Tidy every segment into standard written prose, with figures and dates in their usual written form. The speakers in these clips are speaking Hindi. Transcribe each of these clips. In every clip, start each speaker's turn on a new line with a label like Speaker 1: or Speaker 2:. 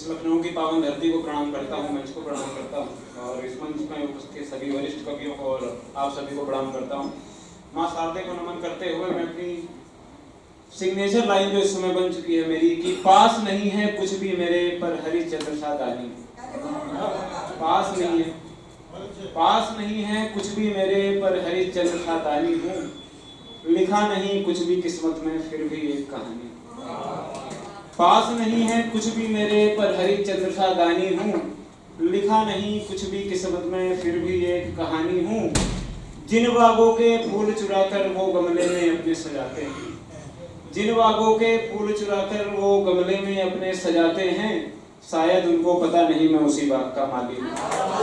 Speaker 1: इस लखनऊ की पावन धरती को प्रणाम करता हूँ, मंच को प्रणाम करता हूँ और इस मंच में उपस्थित सभी वरिष्ठ कवियों को और आप सभी को प्रणाम करता हूँ। माँ शारदे को नमन करते हुए मैं अपनी सिग्नेचर लाइन जो इस समय बन चुकी है मेरी कि पास नहीं है कुछ भी मेरे पर हरिश्चंद्र सा दानी। पास नहीं है, पास नहीं है कुछ भी मेरे पर हरिश्चंद्र सा दानी हूँ, लिखा नहीं कुछ भी किस्मत में फिर भी एक कहानी। पास नहीं है कुछ भी मेरे पर हरिश्चंद्र सा दानी हूँ, लिखा नहीं कुछ भी किस्मत में फिर भी एक कहानी हूँ। जिन बागों के फूल चुराकर वो गमले में अपने सजाते हैं, जिन बागों के फूल चुराकर वो गमले में अपने सजाते हैं, शायद उनको पता नहीं मैं उसी बाग का मालिक हूँ,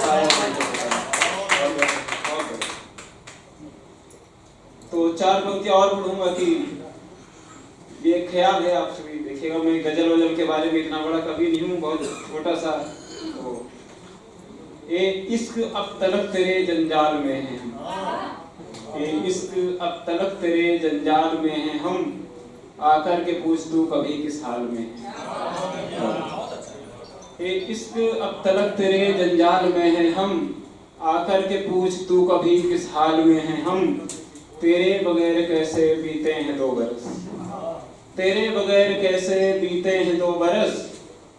Speaker 1: शायद उनको पता नहीं। तो चार पंक्तियां और पढ़ूंगा कि ये ख्याल है आप सभी देखिएगा। मैं गजल वजल के बारे में इतना बड़ा कवि नहीं हूँ, बहुत छोटा सा। तो ये इश्क अब तलक तेरे जंजाल में है, ये इश्क अब तलक तेरे जंजाल में है हम, आकर के पूछ तू कभी किस हाल में है। ये इश्क अब तलक तेरे जंजाल में है हम, आकर के पूछ तू कभी किस हाल में है हम। तेरे बगैर कैसे बीते हैं 2 बरस, तेरे बगैर कैसे बीते हैं 2 बरस,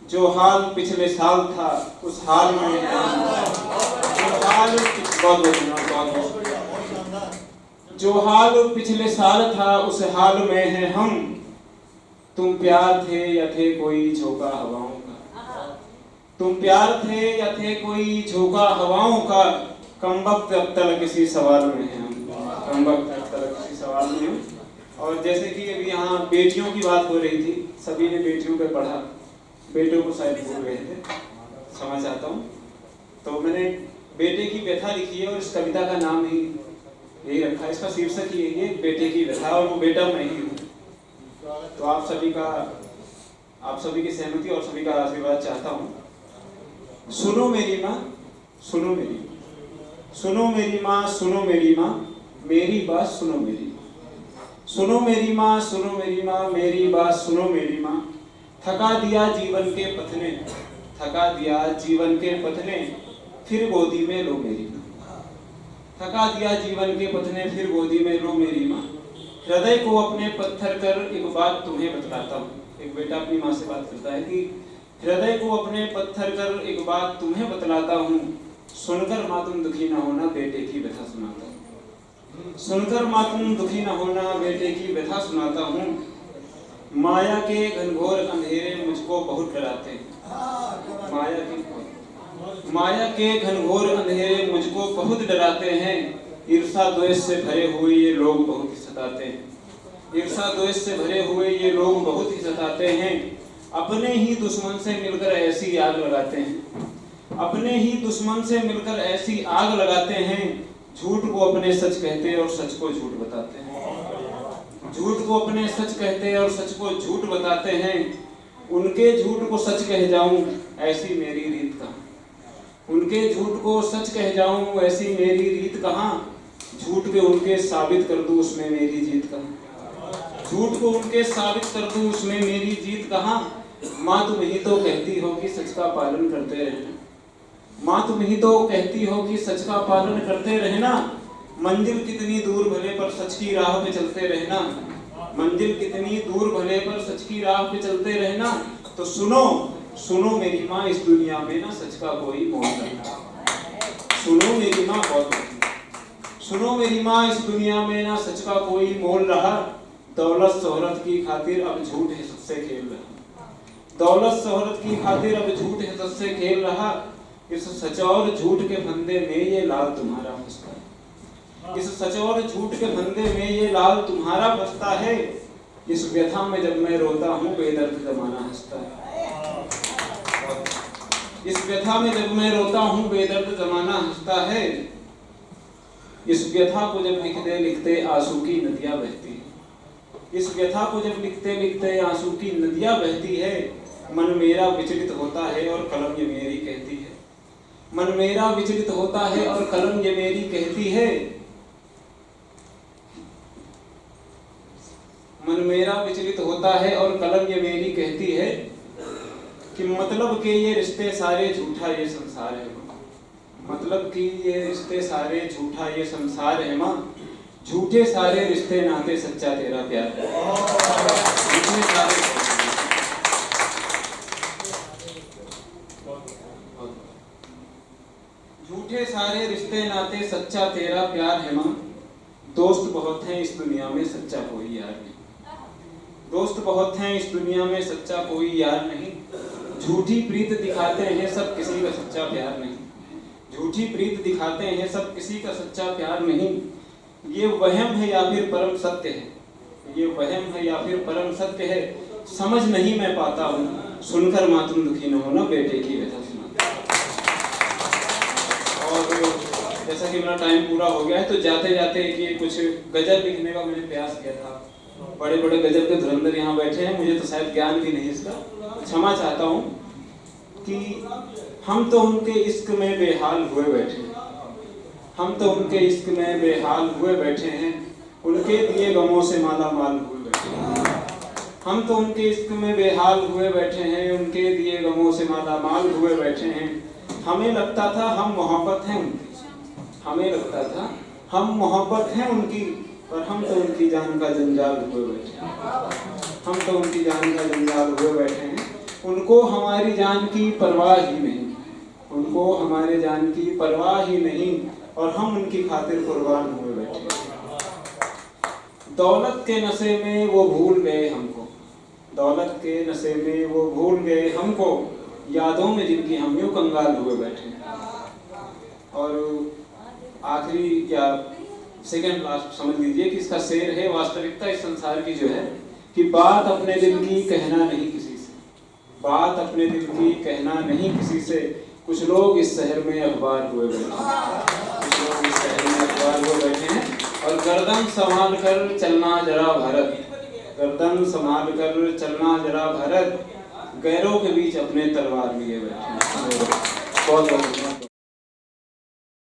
Speaker 1: जो हाल पिछले साल था उस हाल में है हम। जो हाल पिछले साल था उस हाल में है हम। तुम प्यार थे या थे कोई झोंका हवाओं का, तुम प्यार थे या थे कोई झोंका हवाओं का, कमबख्त अब तक किसी सवाल में है हम, कमबख्त अब तक किसी सवाल में हम। और जैसे कि अभी यहाँ बेटियों की बात हो रही थी, सभी ने बेटियों पे पढ़ा, बेटों को शायद भूल गए थे, समझ चाहता हूँ। तो मैंने बेटे की व्यथा लिखी है और इस कविता का नाम ही यही रखा है, इसका शीर्षक ही यही है, बेटे की व्यथा, और वो बेटा मैं ही हूँ। तो आप सभी की सहमति और सभी का आशीर्वाद चाहता हूँ। सुनो मेरी माँ, सुनो मेरी, सुनो मेरी माँ, सुनो मेरी माँ, मेरी बात सुनो मेरी, सुनो मेरी माँ, सुनो मेरी माँ, मेरी बात सुनो मेरी माँ। थका दिया जीवन के पथ ने, थका दिया जीवन के पथ ने, फिर गोदी में लो मेरी माँ। थका दिया जीवन के पथ ने, फिर गोदी में लो मेरी माँ। हृदय को अपने पत्थर कर एक बात तुम्हें बतलाता हूँ। एक बेटा अपनी माँ से बात करता है कि हृदय को अपने पत्थर कर एक बात तुम्हें बतलाता हूँ, सुनकर माँ तुम दुखी न होना, बेटे की व्यथा सुनाता हूँ। सुनकर माँ तुम दुखी न होना, बेटे की व्यथा सुनाता हूँ। माया के घनघोर अंधेरे मुझको बहुत डराते हैं, माया के घनघोर अंधेरे मुझको बहुत डराते हैं। ईर्षा द्वेष से भरे हुए ये लोग बहुत ही सताते हैं, ईर्षा द्वेष से भरे हुए ये लोग बहुत ही सताते हैं। अपने ही दुश्मन से मिलकर ऐसी आग लगाते हैं, अपने ही दुश्मन से मिलकर ऐसी आग लगाते हैं। झूठ को अपने सच कहते और सच को झूठ बताते हैं, झूठ को अपने सच कहते और सच को झूठ बताते हैं। उनके झूठ को सच कह जाऊं ऐसी मेरी रीत कहाँ, उनके झूठ को सच कह जाऊं ऐसी मेरी रीत कहाँ। झूठ पे उनके साबित कर दूं उसमें मेरी जीत कहाँ, झूठ को उनके साबित कर दूं उसमें मेरी जीत कहाँ। माँ तुम ही तो कहती हो कि सच का पालन करते रहना, माँ तुम ही तो कहती हो कि सच का पालन करते रहना। मंजिल कितनी दूर भले पर सच की राह पे चलते रहना, मंजिल कितनी दूर भले पर सच की राह पे चलते रहना। तो सुनो, सुनो मेरी माँ, इस दुनिया में ना सच का कोई मोल नहीं। सुनो मेरी माँ, बहुत सुनो मेरी माँ, इस दुनिया में ना सच का कोई मोल रहा। दौलत शोहरत की खातिर अब झूठ है सबसे खेल रहा, दौलत शोहरत की खातिर अब झूठ है सबसे खेल रहा। इस सच और झूठ के फंदे में ये लाल तुम्हारा फंसता है, इस सच और झूठ के फंदे में ये लाल तुम्हारा फंसता है। इस व्यथा में जब मैं रोता हूँ बेदर्द जमाना हंसता है, इस व्यथा में जब मैं रोता हूँ बेदर्द जमाना हंसता है। इस व्यथा को जब लिखते लिखते आंसू की नदियाँ बहती है, इस व्यथा को जब लिखते लिखते आंसू की नदियाँ बहती है। मन मेरा विचलित होता है और कलम ये मेरी कहती है, मन मेरा विचलित होता है और कलम ये मेरी कहती है। मन मेरा विचलित होता है और कलम ये मेरी कहती है। कि मतलब के ये रिश्ते सारे झूठा ये संसार है माँ, मतलब कि ये रिश्ते सारे झूठा ये संसार है माँ, झूठे सारे रिश्ते नाते सच्चा तेरा प्यार है। झूठे सारे रिश्ते नाते सच्चा तेरा प्यार है माँ, दोस्त बहुत हैं इस दुनिया में सच्चा कोई यार नहीं, दोस्त बहुत हैं इस दुनिया में सच्चा कोई यार नहीं, झूठी प्रीत दिखाते हैं सब किसी का सच्चा प्यार नहीं, झूठी प्रीत दिखाते हैं सब किसी का सच्चा प्यार नहीं, ये वहम है या फिर परम सत्य है, ये वहम है या फिर परम सत्य है, समझ नहीं मैं पाता हूँ, सुनकर माँ तुम दुखी न हो ना बेटे की व्यथा सुना। और जैसा कि मेरा टाइम पूरा हो गया है तो जाते जाते कि कुछ गजल लिखने का मैंने प्रयास किया था। बड़े बड़े गजल के धुरंधर यहाँ बैठे हैं, मुझे तो शायद ज्ञान भी नहीं इसका, क्षमा चाहता हूँ कि हम तो उनके इश्क में बेहाल हुए बैठे हैं, हम तो उनके इश्क में बेहाल हुए बैठे हैं, उनके दिए गमों से माला माल हुए बैठे हैं, हम तो उनके इश्क में बेहाल हुए बैठे हैं, उनके दिए गमों से माला माल हुए बैठे हैं, हमें लगता था हम मोहब्बत हैं उनकी, हमें लगता था हम मोहब्बत हैं उनकी, पर हम तो उनकी जान का जंजाल हुए बैठे हैं, हम तो उनकी जान का जंजाल हुए बैठे हैं, उनको हमारी जान की परवाह ही नहीं, उनको हमारे जान की परवाह ही नहीं, और हम उनकी खातिर कुर्बान हुए बैठे हैं। दौलत के नशे में वो भूल गए हमको, दौलत के नशे में वो भूल गए हमको, यादों में जिनकी हम यूं कंगाल हुए बैठे हैं। और आखिरी या सेकंड लास्ट समझ लीजिए कि इसका शेर है, वास्तविकता इस संसार की जो है कि बात अपने दिल की कहना नहीं किसी से, बात अपने दिल की कहना नहीं किसी से, कुछ लोग इस शहर में अखबार हुए बैठे हैं, कुछ लोग इस शहर में अखबार हुए बैठे हैं, और गर्दन संभाल कर चलना जरा भारत, गर्दन संभाल कर चलना जरा भारत, गैरों के बीच अपने तलवार लिए बैठे हैं। बहुत बहुत